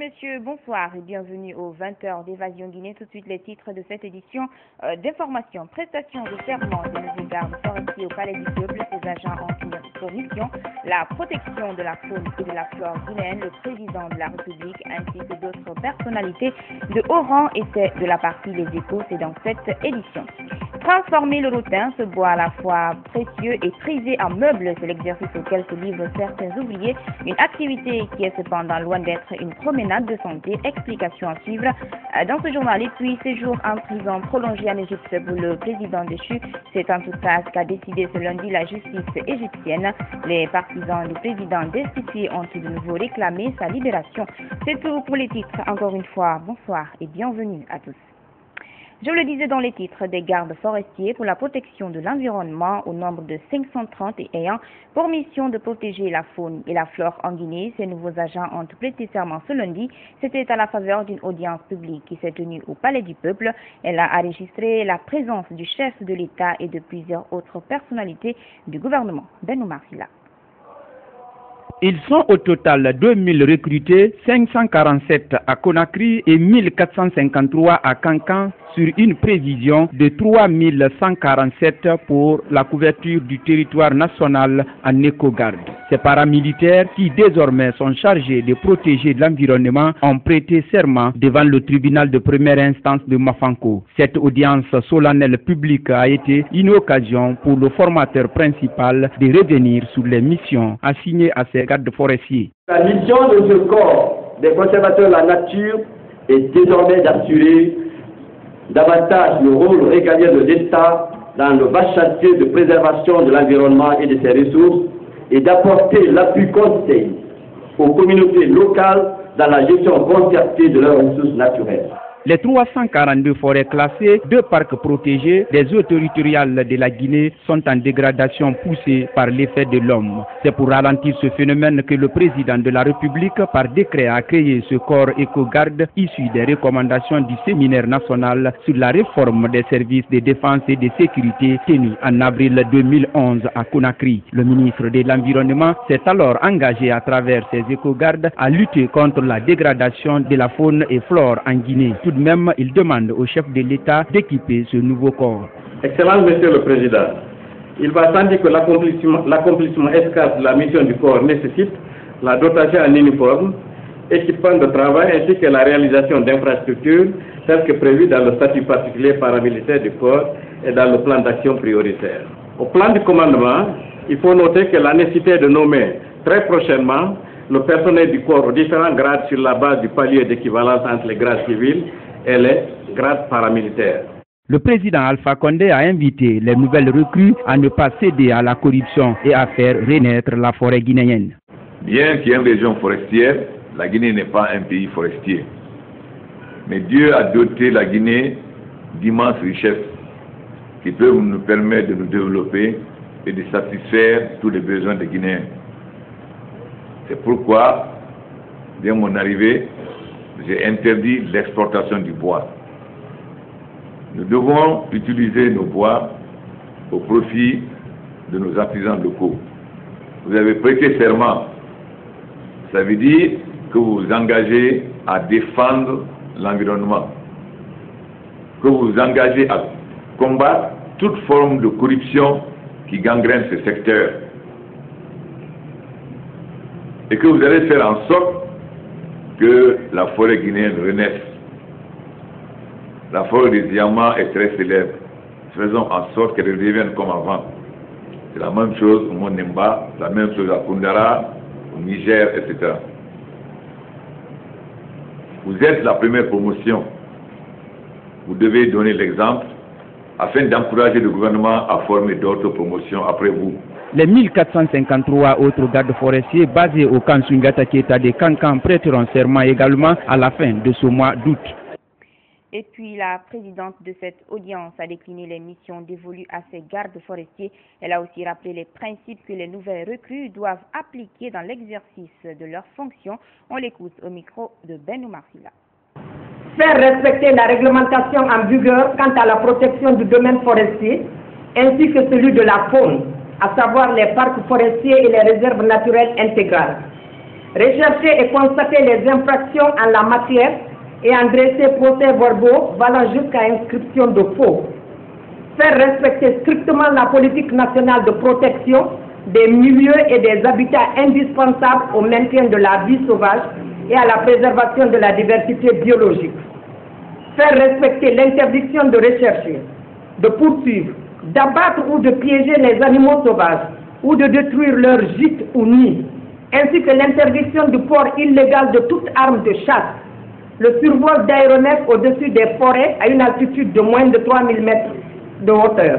messieurs, bonsoir et bienvenue aux 20h d'Évasion Guinée. Tout de suite les titres de cette édition d'information. Prestation de serment des nouveaux gardes forestiers au Palais du Peuple. Ces agents ont pour mission la protection de la faune et de la flore guinéenne. Le président de la République ainsi que d'autres personnalités de haut rang étaient de la partie Les Échos. C'est dans cette édition. Transformer le rotin, ce bois à la fois précieux et prisé en meubles, c'est l'exercice auquel se livrent certains ouvriers. Une activité qui est cependant loin d'être une promenade de santé. Explication à suivre dans ce journal. Et puis, séjour en prison prolongé en Égypte pour le président déchu. C'est en tout cas ce qu'a décidé ce lundi la justice égyptienne. Les partisans du président destitué ont de nouveau réclamé sa libération. C'est tout pour les titres. Encore une fois, bonsoir et bienvenue à tous. Je le disais dans les titres, des gardes forestiers pour la protection de l'environnement au nombre de 530 et ayant pour mission de protéger la faune et la flore en Guinée. Ces nouveaux agents ont prêté serment ce lundi. C'était à la faveur d'une audience publique qui s'est tenue au Palais du Peuple. Elle a enregistré la présence du chef de l'État et de plusieurs autres personnalités du gouvernement. Ben Oumar Silla. Ils sont au total 2000 recrutés, 547 à Conakry et 1453 à Cancan sur une prévision de 3147 pour la couverture du territoire national en écogarde. Ces paramilitaires qui désormais sont chargés de protéger l'environnement ont prêté serment devant le tribunal de première instance de Mafanko. Cette audience solennelle publique a été une occasion pour le formateur principal de revenir sur les missions assignées à ces gardes forestiers. La mission de ce corps des conservateurs de la nature est désormais d'assurer davantage le rôle régalien de l'État dans le vaste chantier de préservation de l'environnement et de ses ressources et d'apporter l'appui conseil aux communautés locales dans la gestion concertée de leurs ressources naturelles. Les 342 forêts classées, 2 parcs protégés, des eaux territoriales de la Guinée sont en dégradation poussée par l'effet de l'homme. C'est pour ralentir ce phénomène que le président de la République, par décret, a créé ce corps éco-garde issu des recommandations du séminaire national sur la réforme des services de défense et de sécurité tenu en avril 2011 à Conakry. Le ministre de l'Environnement s'est alors engagé à travers ces éco-gardes à lutter contre la dégradation de la faune et flore en Guinée. Tout de même, il demande au chef de l'État d'équiper ce nouveau corps. Excellent Monsieur le Président, il va sans dire que l'accomplissement escase de la mission du corps nécessite la dotation en uniforme, équipement de travail ainsi que la réalisation d'infrastructures telles que prévues dans le statut particulier paramilitaire du corps et dans le plan d'action prioritaire. Au plan du commandement, il faut noter que la nécessité de nommer très prochainement le personnel du corps aux différents grades sur la base du palier d'équivalence entre les grades civils et les grades paramilitaires. Le président Alpha Condé a invité les nouvelles recrues à ne pas céder à la corruption et à faire renaître la forêt guinéenne. Bien qu'il y ait une région forestière, la Guinée n'est pas un pays forestier. Mais Dieu a doté la Guinée d'immenses richesses qui peuvent nous permettre de nous développer et de satisfaire tous les besoins des Guinéens. C'est pourquoi, dès mon arrivée, j'ai interdit l'exportation du bois. Nous devons utiliser nos bois au profit de nos artisans locaux. Vous avez prêté serment. Ça veut dire que vous vous engagez à défendre l'environnement, que vous vous engagez à combattre toute forme de corruption qui gangrène ce secteur, et que vous allez faire en sorte que la forêt guinéenne renaisse. La forêt des diamants est très célèbre. Faisons en sorte qu'elle redevienne comme avant. C'est la même chose au Mont-Nemba, la même chose à Koundara, au Niger, etc. Vous êtes la première promotion. Vous devez donner l'exemple afin d'encourager le gouvernement à former d'autres promotions après vous. Les 1453 autres gardes forestiers basés au camp Sungata Keita de Cancan prêteront serment également à la fin de ce mois d'août. Et puis la présidente de cette audience a décliné les missions dévolues à ces gardes forestiers. Elle a aussi rappelé les principes que les nouvelles recrues doivent appliquer dans l'exercice de leurs fonctions. On l'écoute au micro de Ben Oumar Silla. Faire respecter la réglementation en vigueur quant à la protection du domaine forestier ainsi que celui de la faune, à savoir les parcs forestiers et les réserves naturelles intégrales. rechercher et constater les infractions en la matière et en dresser procès-verbaux valant jusqu'à inscription de faux. Faire respecter strictement la politique nationale de protection des milieux et des habitats indispensables au maintien de la vie sauvage et à la préservation de la diversité biologique. Faire respecter l'interdiction de rechercher, de poursuivre, d'abattre ou de piéger les animaux sauvages ou de détruire leurs gîtes ou nids, ainsi que l'interdiction du port illégal de toute arme de chasse, le survol d'aéronefs au-dessus des forêts à une altitude de moins de 3000 mètres de hauteur.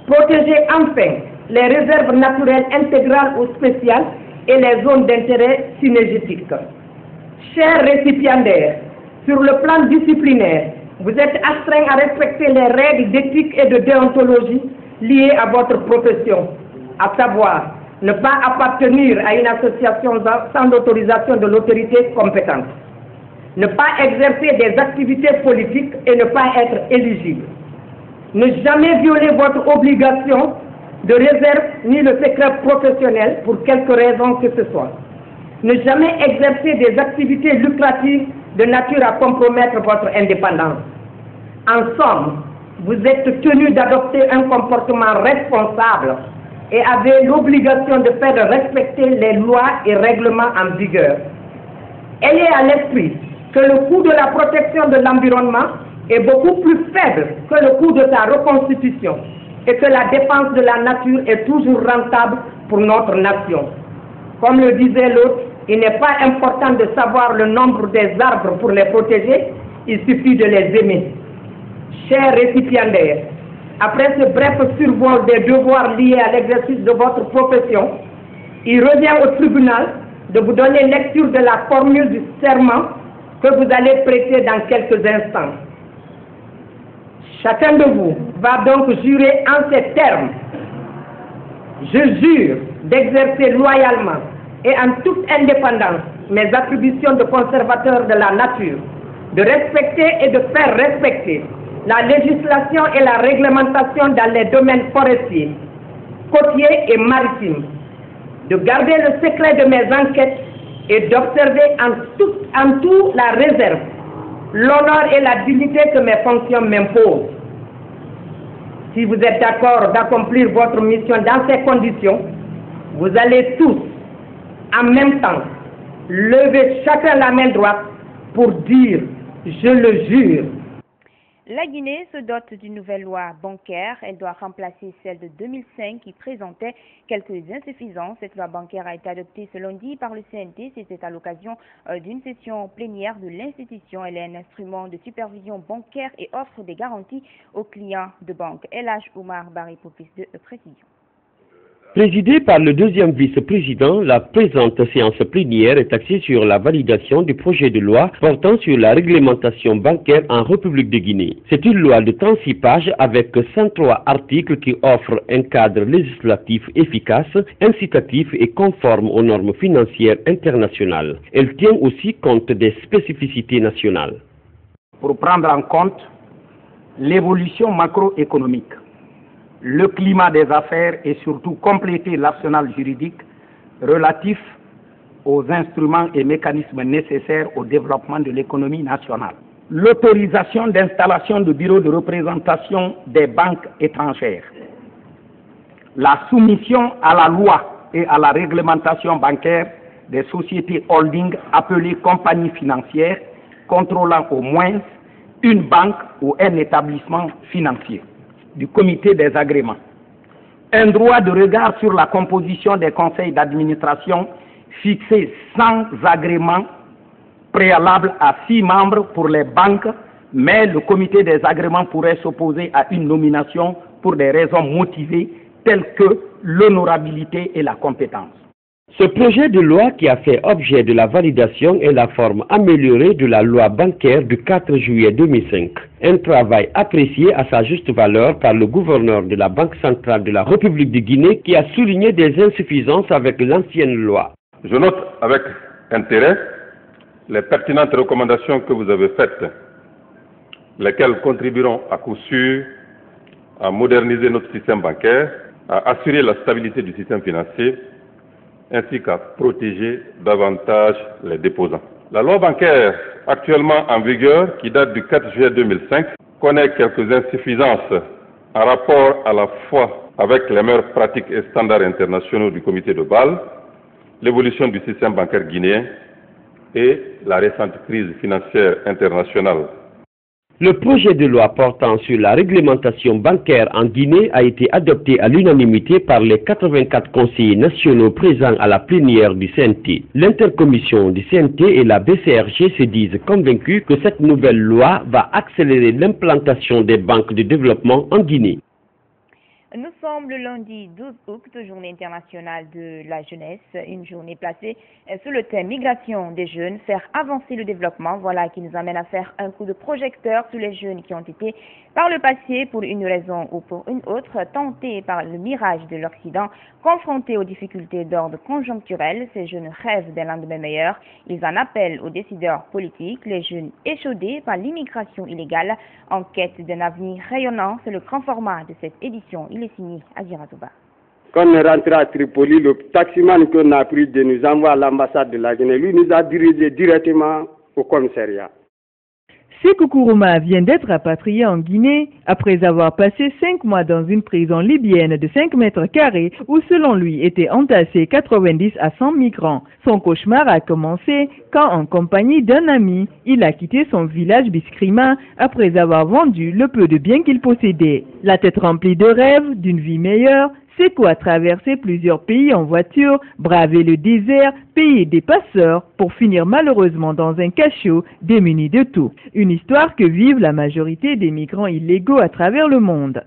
Protéger enfin les réserves naturelles intégrales ou spéciales et les zones d'intérêt synergétique. Chers récipiendaires, sur le plan disciplinaire, vous êtes astreints à respecter les règles d'éthique et de déontologie liées à votre profession, à savoir ne pas appartenir à une association sans l'autorisation de l'autorité compétente, ne pas exercer des activités politiques et ne pas être éligible, ne jamais violer votre obligation de réserve ni le secret professionnel pour quelque raison que ce soit, ne jamais exercer des activités lucratives de nature à compromettre votre indépendance. En somme, vous êtes tenu d'adopter un comportement responsable et avez l'obligation de faire respecter les lois et règlements en vigueur. Ayez à l'esprit que le coût de la protection de l'environnement est beaucoup plus faible que le coût de sa reconstitution et que la défense de la nature est toujours rentable pour notre nation. Comme le disait l'autre, il n'est pas important de savoir le nombre des arbres pour les protéger, il suffit de les aimer. Chers récipiendaires, après ce bref survol des devoirs liés à l'exercice de votre profession, il revient au tribunal de vous donner lecture de la formule du serment que vous allez prêter dans quelques instants. Chacun de vous va donc jurer en ces termes. Je jure d'exercer loyalement et en toute indépendance mes attributions de conservateur de la nature, de respecter et de faire respecter la législation et la réglementation dans les domaines forestiers, côtiers et maritimes, de garder le secret de mes enquêtes et d'observer en tout la réserve, l'honneur et la dignité que mes fonctions m'imposent. Si vous êtes d'accord d'accomplir votre mission dans ces conditions, vous allez tous, en même temps, lever chacun la main droite pour dire « Je le jure ». La Guinée se dote d'une nouvelle loi bancaire. Elle doit remplacer celle de 2005 qui présentait quelques insuffisances. Cette loi bancaire a été adoptée ce lundi par le CNT. C'était à l'occasion d'une session plénière de l'institution. Elle est un instrument de supervision bancaire et offre des garanties aux clients de banque. Elhaj Oumar Barry pour plus de précision. Présidée par le deuxième vice-président, la présente séance plénière est axée sur la validation du projet de loi portant sur la réglementation bancaire en République de Guinée. C'est une loi de 36 pages avec 103 articles qui offrent un cadre législatif efficace, incitatif et conforme aux normes financières internationales. Elle tient aussi compte des spécificités nationales. Pour prendre en compte l'évolution macroéconomique, le climat des affaires et surtout compléter l'arsenal juridique relatif aux instruments et mécanismes nécessaires au développement de l'économie nationale. L'autorisation d'installation de bureaux de représentation des banques étrangères. La soumission à la loi et à la réglementation bancaire des sociétés holding appelées compagnies financières contrôlant au moins une banque ou un établissement financier. Du comité des agréments. Un droit de regard sur la composition des conseils d'administration fixé sans agrément préalable à 6 membres pour les banques, mais le comité des agréments pourrait s'opposer à une nomination pour des raisons motivées telles que l'honorabilité et la compétence. Ce projet de loi qui a fait objet de la validation est la forme améliorée de la loi bancaire du 4 juillet 2005. Un travail apprécié à sa juste valeur par le gouverneur de la Banque centrale de la République de Guinée qui a souligné des insuffisances avec l'ancienne loi. Je note avec intérêt les pertinentes recommandations que vous avez faites, lesquelles contribueront à coup sûr à moderniser notre système bancaire, à assurer la stabilité du système financier, ainsi qu'à protéger davantage les déposants. La loi bancaire actuellement en vigueur, qui date du 4 juillet 2005, connaît quelques insuffisances en rapport à la fois avec les meilleures pratiques et standards internationaux du comité de Bâle, l'évolution du système bancaire guinéen et la récente crise financière internationale. Le projet de loi portant sur la réglementation bancaire en Guinée a été adopté à l'unanimité par les 84 conseillers nationaux présents à la plénière du CNT. L'intercommission du CNT et la BCRG se disent convaincus que cette nouvelle loi va accélérer l'implantation des banques de développement en Guinée. Nous sommes le lundi 12 août, journée internationale de la jeunesse, une journée placée sous le thème migration des jeunes, faire avancer le développement. Voilà qui nous amène à faire un coup de projecteur sur les jeunes qui ont été par le passé, pour une raison ou pour une autre, tentés par le mirage de l'Occident, confrontés aux difficultés d'ordre conjoncturel. Ces jeunes rêvent d'un lendemain meilleur. Ils en appellent aux décideurs politiques, les jeunes échaudés par l'immigration illégale, en quête d'un avenir rayonnant. C'est le grand format de cette édition. Il est signé Azira Touba. Quand on est rentré à Tripoli, le taximan qu'on a pris de nous envoyer à l'ambassade de la Guinée, lui nous a dirigé directement au commissariat. Sékou Kourouma vient d'être rapatrié en Guinée après avoir passé 5 mois dans une prison libyenne de 5 mètres carrés où, selon lui, étaient entassés 90 à 100 migrants. Son cauchemar a commencé quand, en compagnie d'un ami, il a quitté son village Biskrima après avoir vendu le peu de biens qu'il possédait. La tête remplie de rêves, d'une vie meilleure, Sékou a traversé plusieurs pays en voiture, bravé le désert, payé des passeurs pour finir malheureusement dans un cachot démuni de tout. Une histoire que vivent la majorité des migrants illégaux à travers le monde.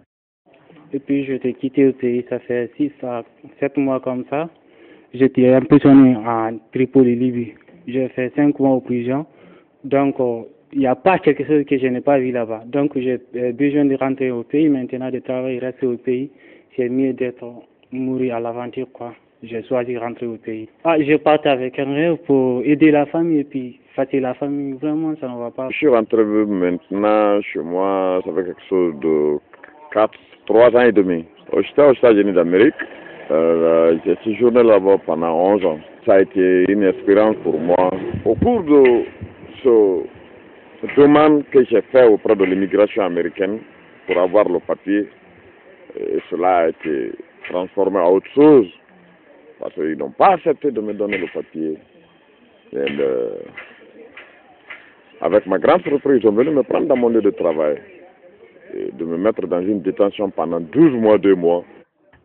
Et puis je t'ai quitté le pays, ça fait 6 à 7 mois comme ça. J'étais emprisonné en Tripoli, Libye. J'ai fait 5 mois en prison. Donc il n'y a pas quelque chose que je n'ai pas vu là-bas. Donc j'ai besoin de rentrer au pays maintenant, de travailler, rester au pays. C'est mieux d'être mourir à l'aventure, quoi. J'ai choisi de rentrer au pays. Je partais avec un rêve pour aider la famille et puis fatiguer la famille. Vraiment, ça ne va pas. Je suis rentré maintenant chez moi, ça fait quelque chose de 3 ans et demi. J'étais aux États-Unis d'Amérique. J'ai séjourné là-bas pendant 11 ans. Ça a été une expérience pour moi. Au cours de cette demande que j'ai fait auprès de l'immigration américaine pour avoir le papier, et cela a été transformé en autre chose, parce qu'ils n'ont pas accepté de me donner le papier. Avec ma grande surprise, ils ont venu me prendre dans mon lieu de travail et de me mettre dans une détention pendant 12 mois, 2 mois.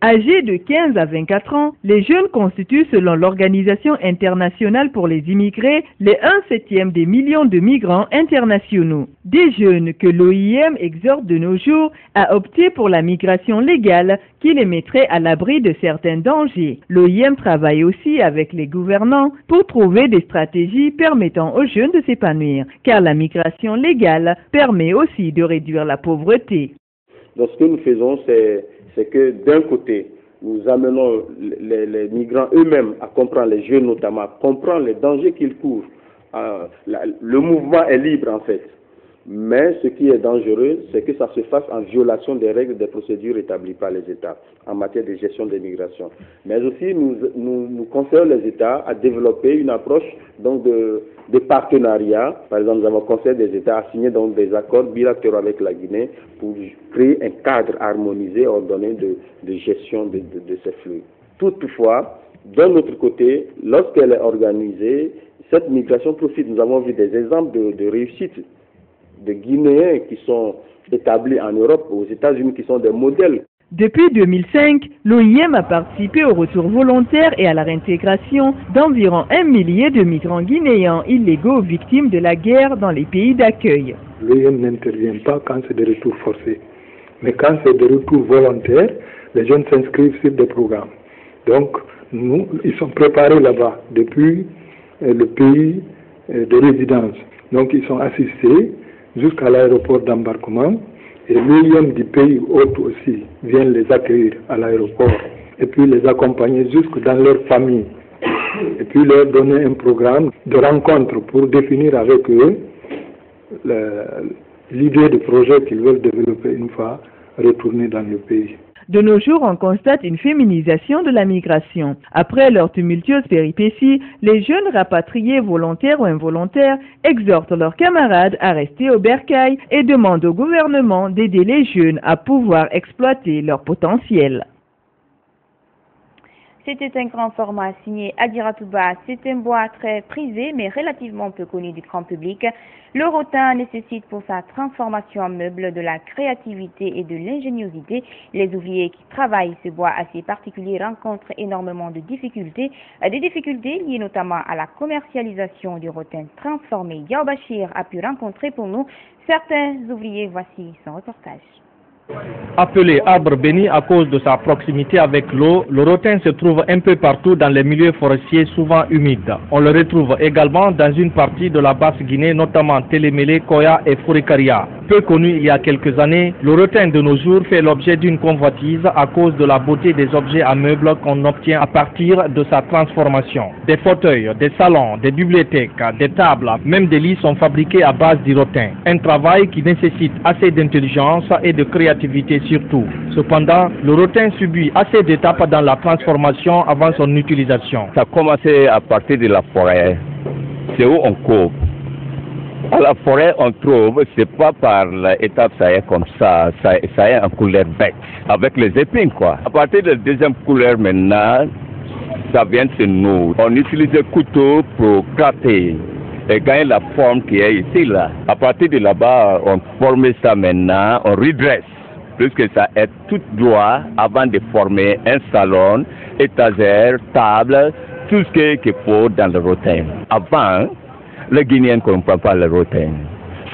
Âgés de 15 à 24 ans, les jeunes constituent, selon l'Organisation internationale pour les immigrés, les 1/7 des millions de migrants internationaux. Des jeunes que l'OIM exhorte de nos jours à opter pour la migration légale qui les mettrait à l'abri de certains dangers. L'OIM travaille aussi avec les gouvernants pour trouver des stratégies permettant aux jeunes de s'épanouir, car la migration légale permet aussi de réduire la pauvreté. Donc ce que nous faisons, c'est que d'un côté, nous amenons les migrants eux-mêmes à comprendre, les jeunes notamment, à comprendre les dangers qu'ils courent. Le mouvement est libre en fait, mais ce qui est dangereux, c'est que ça se fasse en violation des règles, des procédures établies par les États en matière de gestion des migrations. Mais aussi, nous conseillons les États à développer une approche donc de partenariat. Par exemple, nous avons conseillé des États à signer donc des accords bilatéraux avec la Guinée pour créer un cadre harmonisé, ordonné de gestion de ces flux. Toutefois, d'un autre côté, lorsqu'elle est organisée, cette migration profite. Nous avons vu des exemples de réussite de Guinéens qui sont établis en Europe, aux États-Unis, qui sont des modèles. Depuis 2005, l'OIM a participé au retour volontaire et à la réintégration d'environ 1 millier de migrants guinéens illégaux victimes de la guerre dans les pays d'accueil. L'OIM n'intervient pas quand c'est des retours forcés. Mais quand c'est des retours volontaires, les jeunes s'inscrivent sur des programmes. Donc, ils sont préparés là-bas depuis le pays de résidence. Donc, ils sont assistés jusqu'à l'aéroport d'embarquement. Et l'OIM du pays hôte aussi vient les accueillir à l'aéroport et puis les accompagner jusque dans leur famille. Et puis leur donner un programme de rencontre pour définir avec eux l'idée de projet qu'ils veulent développer une fois retournés dans le pays. De nos jours, on constate une féminisation de la migration. Après leurs tumultueuses péripéties, les jeunes rapatriés volontaires ou involontaires exhortent leurs camarades à rester au bercail et demandent au gouvernement d'aider les jeunes à pouvoir exploiter leur potentiel. C'était un grand format signé Adira Touba. C'est un bois très prisé mais relativement peu connu du grand public. Le rotin nécessite pour sa transformation en meuble de la créativité et de l'ingéniosité. Les ouvriers qui travaillent ce bois assez particulier rencontrent énormément de difficultés. Des difficultés liées notamment à la commercialisation du rotin transformé. Yao Bachir a pu rencontrer pour nous certains ouvriers. Voici son reportage. Appelé arbre béni à cause de sa proximité avec l'eau, le rotin se trouve un peu partout dans les milieux forestiers souvent humides. On le retrouve également dans une partie de la Basse-Guinée, notamment Télémélé, Koya et Fourikaria. Peu connu il y a quelques années, le rotin de nos jours fait l'objet d'une convoitise à cause de la beauté des objets à meubles qu'on obtient à partir de sa transformation. Des fauteuils, des salons, des bibliothèques, des tables, même des lits sont fabriqués à base du rotin. Un travail qui nécessite assez d'intelligence et de créativité surtout. Cependant, le rotin subit assez d'étapes dans la transformation avant son utilisation. Ça a commencé à partir de la forêt. C'est où on coupe. À la forêt, on trouve, c'est pas par l'étape, ça est comme ça est en couleur bête, avec les épines quoi. À partir de la deuxième couleur maintenant, ça vient de nous. On utilise le couteau pour gratter et gagner la forme qui est ici là. À partir de là-bas, on forme ça maintenant, on redresse, puisque ça est tout droit avant de former un salon, étagère, table, tout ce qu'il faut dans le rotin. Avant, les Guinéens ne comprennent pas le rotin.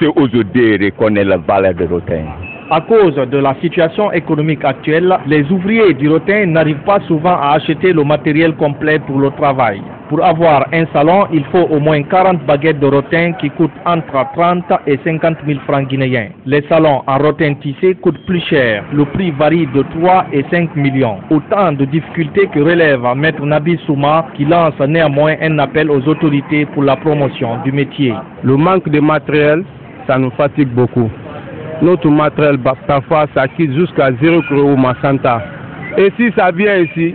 C'est aujourd'hui qu'ils connaissent la valeur du rotin. À cause de la situation économique actuelle, les ouvriers du rotin n'arrivent pas souvent à acheter le matériel complet pour le travail. Pour avoir un salon, il faut au moins 40 baguettes de rotin qui coûtent entre 30 et 50 000 francs guinéens. Les salons en rotin tissé coûtent plus cher. Le prix varie de 3 et 5 millions. Autant de difficultés que relève Maître Nabi Souma qui lance néanmoins un appel aux autorités pour la promotion du métier. Le manque de matériel, ça nous fatigue beaucoup. Notre matériel, parfois, ça quitte jusqu'à 0 kg Massanta. Et si ça vient ici,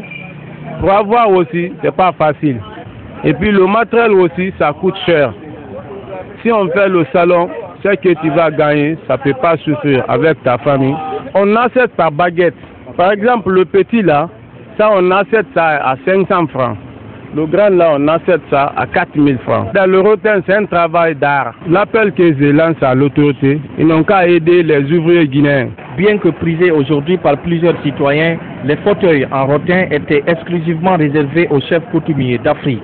pour avoir aussi, c'est pas facile. Et puis le matériel aussi, ça coûte cher. Si on fait le salon, ce que tu vas gagner, ça ne peut pas suffire avec ta famille. On achète par baguette. Par exemple, le petit là, ça on achète ça à 500 francs. Le grand là, on achète ça à 4 000 francs. Dans le rotin, c'est un travail d'art. L'appel que je lance à l'autorité, ils n'ont qu'à aider les ouvriers guinéens. Bien que prisés aujourd'hui par plusieurs citoyens, les fauteuils en rotin étaient exclusivement réservés aux chefs coutumiers d'Afrique.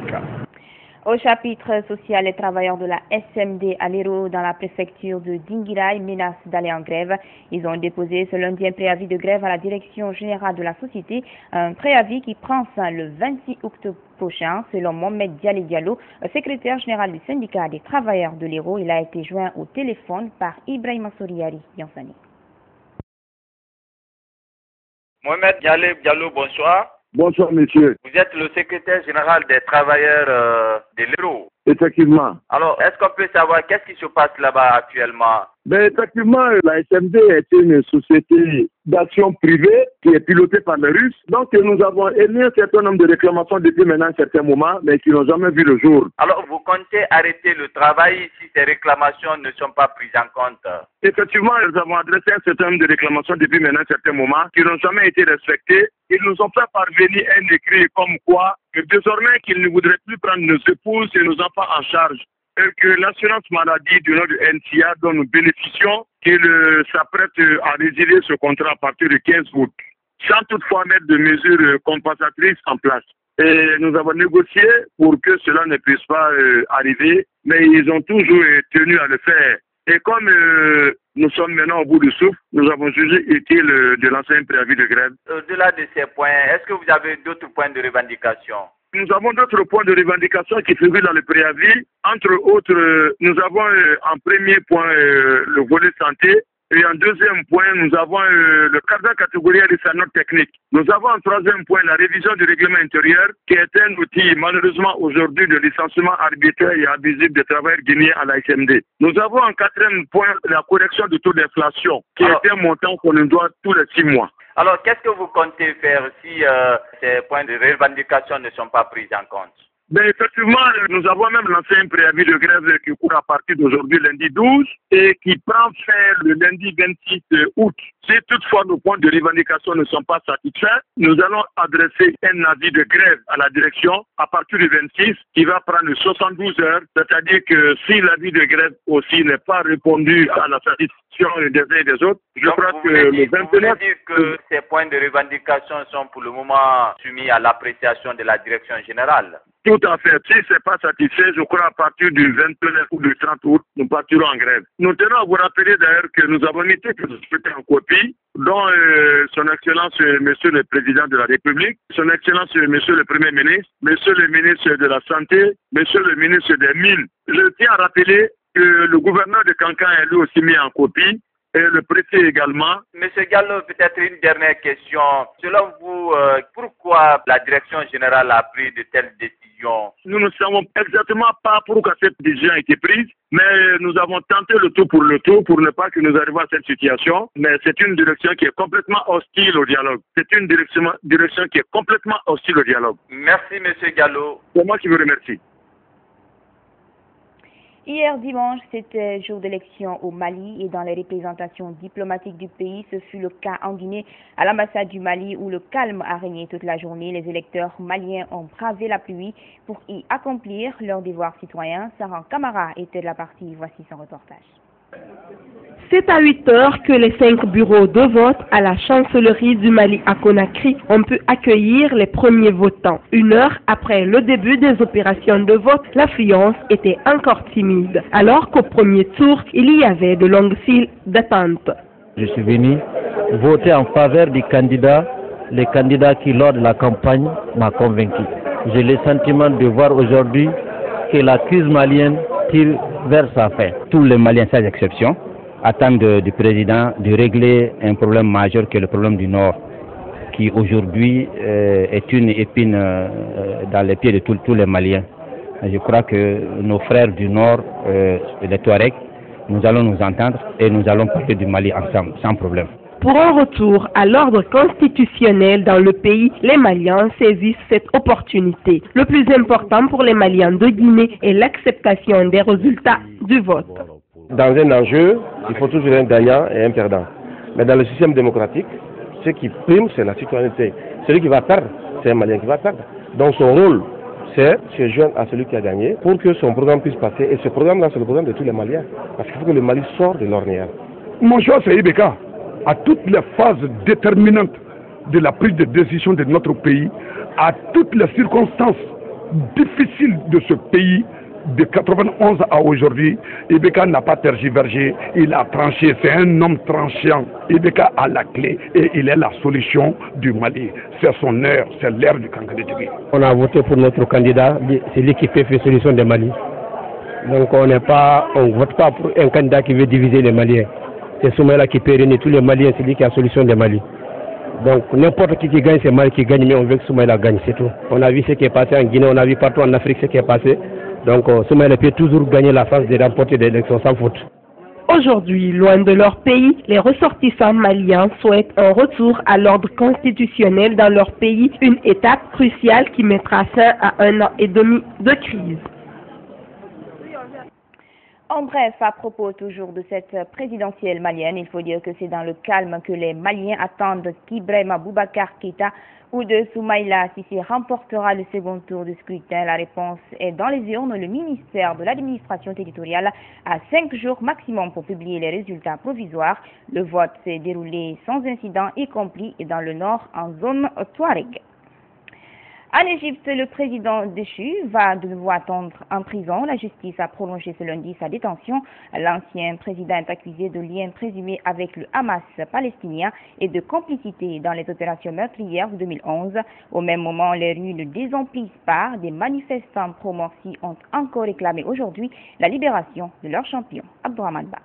Au chapitre social, les travailleurs de la SMD à l'Hérault dans la préfecture de Dinguiraï menacent d'aller en grève. Ils ont déposé ce lundi un préavis de grève à la direction générale de la société, un préavis qui prend fin le 26 octobre prochain. Selon Mohamed Dialé Diallo, secrétaire général du syndicat des travailleurs de l'Hérault, il a été joint au téléphone par Ibrahima Soriari Yansani. Mohamed Dialé Diallo, bonsoir. Bonsoir, monsieur. Vous êtes le secrétaire général des travailleurs de l'Hérault. Effectivement. Alors, est-ce qu'on peut savoir qu'est-ce qui se passe là-bas actuellement? Ben, effectivement, la SMD est une société d'action privée qui est pilotée par les Russes. Donc, nous avons émis un certain nombre de réclamations depuis maintenant un certain moment, mais qui n'ont jamais vu le jour. Alors, vous comptez arrêter le travail si ces réclamations ne sont pas prises en compte? Effectivement, nous avons adressé un certain nombre de réclamations depuis maintenant un certain moment qui n'ont jamais été respectées. Ils nous ont fait parvenir un écrit comme quoi que désormais qu'ils ne voudraient plus prendre nos épouses et nos enfants en charge. Et que l'assurance maladie du nom de NCA dont nous bénéficions, qu'il s'apprête à résilier ce contrat à partir du 15 août, sans toutefois mettre de mesures compensatrices en place. Et nous avons négocié pour que cela ne puisse pas arriver, mais ils ont toujours tenu à le faire. Et comme nous sommes maintenant au bout du souffle, nous avons jugé utile de lancer un préavis de grève. Au-delà de ces points, est-ce que vous avez d'autres points de revendication? Nous avons d'autres points de revendication qui figurent dans le préavis. Entre autres, nous avons en premier point le volet santé. Et en deuxième point, nous avons le cadre catégoriel de sa note technique. Nous avons en troisième point la révision du règlement intérieur, qui est un outil malheureusement aujourd'hui de licenciement arbitraire et abusif des travailleurs guinéens à la SMD. Nous avons en quatrième point la correction du taux d'inflation, qui est un montant qu'on nous doit tous les 6 mois. Alors, qu'est-ce que vous comptez faire si ces points de revendication ne sont pas pris en compte? Ben effectivement, nous avons même lancé un préavis de grève qui court à partir d'aujourd'hui, lundi 12, et qui prend fin le lundi 26 août. Si toutefois nos points de revendication ne sont pas satisfaits, nous allons adresser un avis de grève à la direction à partir du 26, qui va prendre 72 heures, c'est-à-dire que si l'avis de grève aussi n'est pas répondu à la satisfaction des uns et des autres, je crois que le 29... Vous voulez dire que ces points de revendication sont pour le moment soumis à l'appréciation de la direction générale? Tout à fait. Si ce n'est pas satisfait, je crois à partir du 29 ou du 30 août, nous partirons en grève. Nous tenons à vous rappeler d'ailleurs que nous avons mis toutes les sociétés en copie, dont son Excellence Monsieur le Président de la République, son Excellence Monsieur le Premier ministre, Monsieur le ministre de la Santé, Monsieur le ministre des Mines. Je tiens à rappeler que le gouverneur de Kankan est lui aussi mis en copie. Et le préfet également. Monsieur Gallo, peut-être une dernière question. Selon vous, pourquoi la direction générale a pris de telles décisions? Nous ne savons exactement pas pourquoi cette décision a été prise, mais nous avons tenté le tout pour ne pas que nous arrivions à cette situation. Mais c'est une direction qui est complètement hostile au dialogue. C'est une direction qui est complètement hostile au dialogue. Merci, monsieur Gallo. C'est moi qui vous remercie. Hier dimanche, c'était jour d'élection au Mali et dans les représentations diplomatiques du pays, ce fut le cas en Guinée, à l'ambassade du Mali où le calme a régné toute la journée. Les électeurs maliens ont bravé la pluie pour y accomplir leur devoir citoyen. Sarah Camara était de la partie, voici son reportage. C'est à 8 heures que les 5 bureaux de vote à la chancellerie du Mali à Conakry ont pu accueillir les premiers votants. 1 heure après le début des opérations de vote, l'affluence était encore timide, alors qu'au premier tour, il y avait de longues files d'attente. Je suis venu voter en faveur du candidat, le candidat qui, lors de la campagne, m'a convaincu. J'ai le sentiment de voir aujourd'hui que la crise malienne tire vers sa fin. Tous les Maliens, sans exception, attendent du président de régler un problème majeur qui est le problème du Nord, qui aujourd'hui est une épine dans les pieds de tous les Maliens. Je crois que nos frères du Nord, les Touaregs, nous allons nous entendre et nous allons parler du Mali ensemble, sans problème. Pour un retour à l'ordre constitutionnel dans le pays, les Maliens saisissent cette opportunité. Le plus important pour les Maliens de Guinée est l'acceptation des résultats du vote. Dans un enjeu, il faut toujours un gagnant et un perdant. Mais dans le système démocratique, ce qui prime, c'est la citoyenneté. Celui qui va perdre, c'est un Malien qui va perdre. Donc son rôle, c'est se joindre à celui qui a gagné pour que son programme puisse passer. Et ce programme-là, c'est le programme de tous les Maliens. Parce qu'il faut que le Mali sorte de l'ornière. Mon choix, c'est Ibeka. À toutes les phases déterminantes de la prise de décision de notre pays, à toutes les circonstances difficiles de ce pays, de 91 à aujourd'hui, Ibeka n'a pas tergiversé, il a tranché, c'est un homme tranchant. Ibeka a la clé et il est la solution du Mali. C'est son heure, c'est l'heure du candidat. On a voté pour notre candidat, c'est lui qui fait solution des Mali. Donc on ne vote pas pour un candidat qui veut diviser les Maliens. C'est Soumaïla qui peut réunir tous les Maliens, c'est lui qui a la solution des Mali. Donc n'importe qui gagne, c'est Mali qui gagne, mais on veut que Soumaïla gagne, c'est tout. On a vu ce qui est passé en Guinée, on a vu partout en Afrique ce qui est passé. Donc Soumaïla peut toujours gagner la chance de remporter des élections sans faute. Aujourd'hui, loin de leur pays, les ressortissants maliens souhaitent un retour à l'ordre constitutionnel dans leur pays, une étape cruciale qui mettra fin à 1 an et demi de crise. En bref, à propos toujours de cette présidentielle malienne, il faut dire que c'est dans le calme que les Maliens attendent qu'Ibrahima Boubacar Keïta ou de Soumaïla Cissé remportera le second tour du scrutin. La réponse est dans les urnes. Le ministère de l'administration territoriale a 5 jours maximum pour publier les résultats provisoires. Le vote s'est déroulé sans incident, y compris dans le nord en zone Touareg. En Égypte, le président déchu va de nouveau attendre en prison. La justice a prolongé ce lundi sa détention. L'ancien président est accusé de liens présumés avec le Hamas palestinien et de complicité dans les opérations meurtrières de 2011. Au même moment, les rues ne désemplissent pas. Des manifestants pro-Morsi ont encore réclamé aujourd'hui la libération de leur champion, Abdourahmane Ba.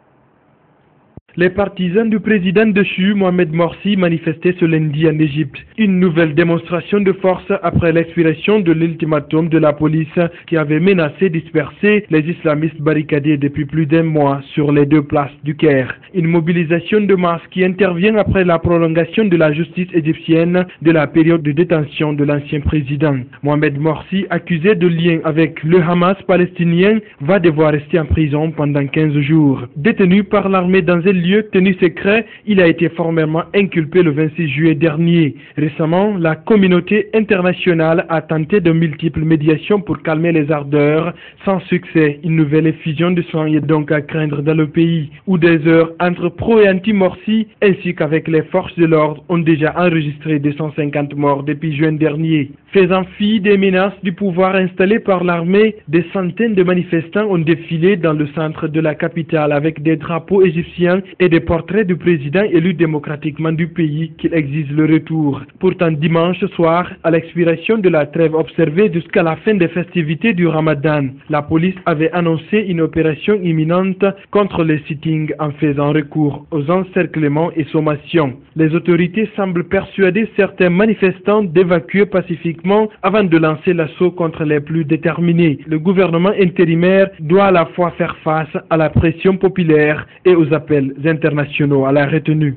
Les partisans du président déchu Mohamed Morsi manifestaient ce lundi en Égypte. Une nouvelle démonstration de force après l'expiration de l'ultimatum de la police qui avait menacé de disperser les islamistes barricadés depuis plus d'un mois sur les deux places du Caire. Une mobilisation de masse qui intervient après la prolongation de la justice égyptienne de la période de détention de l'ancien président. Mohamed Morsi, accusé de lien avec le Hamas palestinien, va devoir rester en prison pendant 15 jours. Détenu par l'armée dans un lieu tenu secret, il a été formellement inculpé le 26 juillet dernier. Récemment, la communauté internationale a tenté de multiples médiations pour calmer les ardeurs, sans succès. Une nouvelle effusion de sang est donc à craindre dans le pays, où des heures entre pro et anti-Morsi, ainsi qu'avec les forces de l'ordre, ont déjà enregistré 250 morts depuis juin dernier. Faisant fi des menaces du pouvoir installé par l'armée, des centaines de manifestants ont défilé dans le centre de la capitale avec des drapeaux égyptiens et des portraits du président élu démocratiquement du pays qu'il exige le retour. Pourtant, dimanche soir, à l'expiration de la trêve observée jusqu'à la fin des festivités du Ramadan, la police avait annoncé une opération imminente contre les sittings en faisant recours aux encerclements et sommations. Les autorités semblent persuader certains manifestants d'évacuer pacifiquement avant de lancer l'assaut contre les plus déterminés. Le gouvernement intérimaire doit à la fois faire face à la pression populaire et aux appels internationaux à la retenue.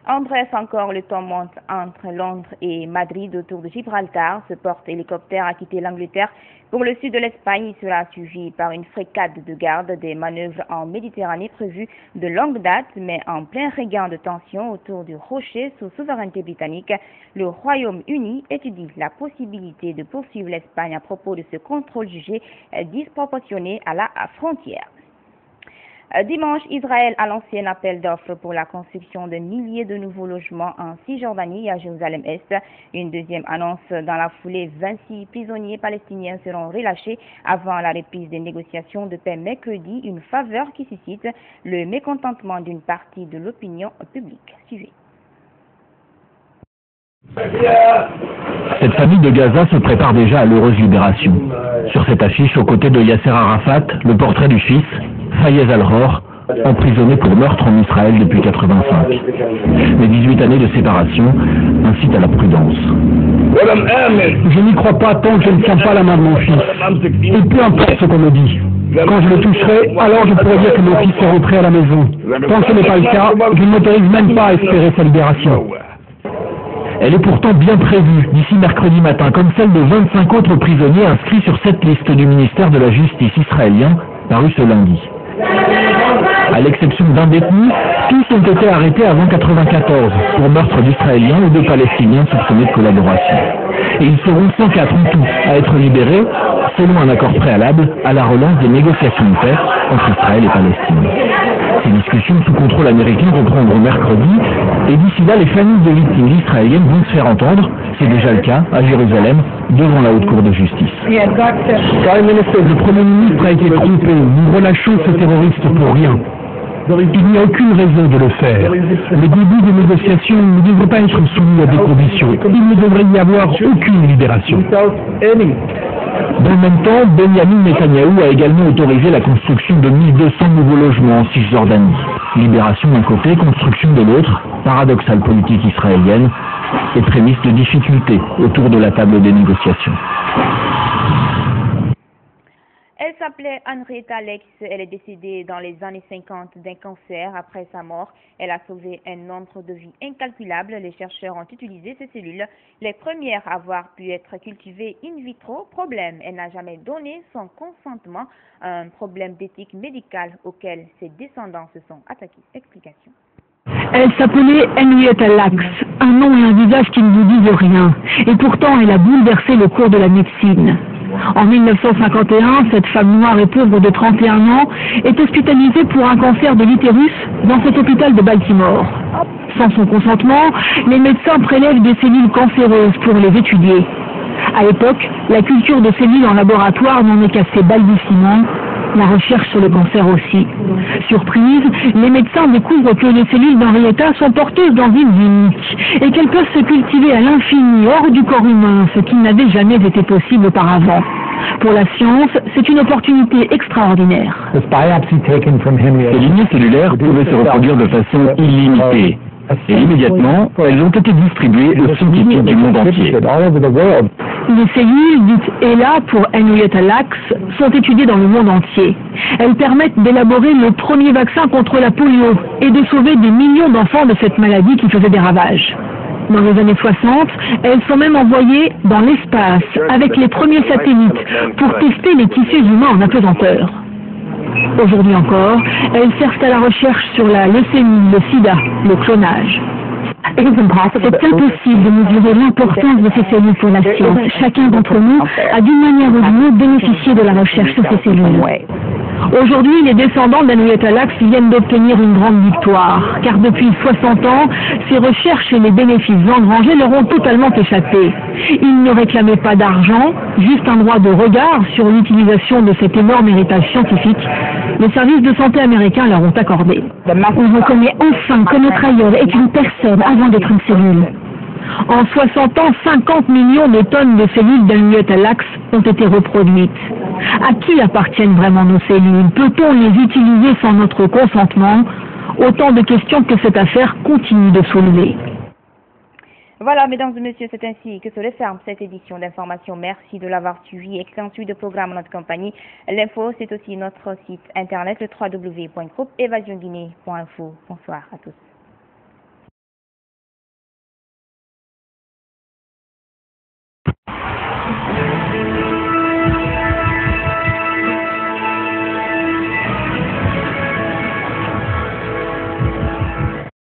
En bref, encore le temps monte entre Londres et Madrid autour de Gibraltar. Ce porte-hélicoptère a quitté l'Angleterre pour le sud de l'Espagne. Il sera suivi par une frégatte de garde. Des manœuvres en Méditerranée prévues de longue date, mais en plein regain de tension autour du rocher sous souveraineté britannique. Le Royaume-Uni étudie la possibilité de poursuivre l'Espagne à propos de ce contrôle jugé disproportionné à la frontière. Dimanche, Israël a lancé un appel d'offres pour la construction de milliers de nouveaux logements en Cisjordanie et à Jérusalem-Est. Une deuxième annonce dans la foulée, 26 prisonniers palestiniens seront relâchés avant la reprise des négociations de paix mercredi, une faveur qui suscite le mécontentement d'une partie de l'opinion publique. Suivez. Cette famille de Gaza se prépare déjà à l'heureuse libération. Sur cette affiche, aux côtés de Yasser Arafat, le portrait du fils, Fayez Al-Ror, emprisonné pour meurtre en Israël depuis 1985. Mais 18 années de séparation incitent à la prudence. Je n'y crois pas tant que je ne tiens pas la main de mon fils. Et peu importe ce qu'on me dit. Quand je le toucherai, alors je pourrai dire que mon fils est rentré à la maison. Tant que ce n'est pas le cas, je ne m'autorise même pas à espérer sa libération. Elle est pourtant bien prévue d'ici mercredi matin, comme celle de 25 autres prisonniers inscrits sur cette liste du ministère de la Justice israélien, parue ce lundi. À l'exception d'un détenu, tous ont été arrêtés avant 1994 pour meurtre d'Israéliens ou de Palestiniens soupçonnés de collaboration. Et ils seront 104 en tout à être libérés, selon un accord préalable à la relance des négociations de paix entre Israël et Palestine. Ces discussions sous contrôle américain reprendront mercredi, et d'ici là, les familles de victimes israéliennes vont se faire entendre. C'est déjà le cas à Jérusalem, devant la Haute Cour de justice. Le Premier ministre a été trompé. Nous relâchons ce terroriste pour rien. Il n'y a aucune raison de le faire. Le début des négociations ne devrait pas être soumis à des conditions. Il ne devrait y avoir aucune libération. Dans le même temps, Benyamin Netanyahou a également autorisé la construction de 1200 nouveaux logements en Cisjordanie. Libération d'un côté, construction de l'autre, paradoxale politique israélienne et prémisse de difficultés autour de la table des négociations. Elle s'appelait Henrietta Lacks. Elle est décédée dans les années 50 d'un cancer. Après sa mort, elle a sauvé un nombre de vies incalculable. Les chercheurs ont utilisé ces cellules, les premières à avoir pu être cultivées in vitro. Problème, elle n'a jamais donné son consentement, un problème d'éthique médicale auquel ses descendants se sont attaqués. Explication. Elle s'appelait Henrietta Lacks, un nom et un visage qui ne vous disent rien. Et pourtant, elle a bouleversé le cours de la médecine. En 1951, cette femme noire et pauvre de 31 ans est hospitalisée pour un cancer de l'utérus dans cet hôpital de Baltimore. Sans son consentement, les médecins prélèvent des cellules cancéreuses pour les étudier. À l'époque, la culture de cellules en laboratoire n'en est qu'à ses balbutiements. La recherche sur le cancer aussi. Surprise, les médecins découvrent que les cellules d'Henrietta sont porteuses d'enzymes uniques et qu'elles peuvent se cultiver à l'infini, hors du corps humain, ce qui n'avait jamais été possible auparavant. Pour la science, c'est une opportunité extraordinaire. Ces lignées cellulaires pouvaient se reproduire de façon illimitée. Et immédiatement, elles ont été distribuées aux scientifiques du monde entier. Les cellules, dites ELA pour Henrietta Lacks, sont étudiées dans le monde entier. Elles permettent d'élaborer le premier vaccin contre la polio et de sauver des millions d'enfants de cette maladie qui faisait des ravages. Dans les années 60, elles sont même envoyées dans l'espace avec les premiers satellites pour tester les tissus humains en apesanteur. Aujourd'hui encore, elles servent à la recherche sur la leucémie, le sida, le clonage. C'est impossible de mesurer l'importance de ces cellules pour la science. Chacun d'entre nous a d'une manière ou d'une autre bénéficié de la recherche sur ces cellules. Aujourd'hui, les descendants d'Henrietta Lacks viennent d'obtenir une grande victoire, car depuis 60 ans, ces recherches et les bénéfices engrangés leur ont totalement échappé. Ils ne réclamaient pas d'argent, juste un droit de regard sur l'utilisation de cet énorme héritage scientifique. Les services de santé américains leur ont accordé. On reconnaît enfin que notre aïeul est une personne avant d'être une cellule. En 60 ans, 50 millions de tonnes de cellules d'Henrietta Lacks ont été reproduites. À qui appartiennent vraiment nos cellules? Peut-on les utiliser sans notre consentement? Autant de questions que cette affaire continue de soulever. Voilà, mesdames et messieurs, c'est ainsi que se referme cette édition d'information. Merci de l'avoir suivi. Excellent suite de programme à notre compagnie. L'info, c'est aussi notre site internet, le www.groupeevasionguinée.info. Bonsoir à tous.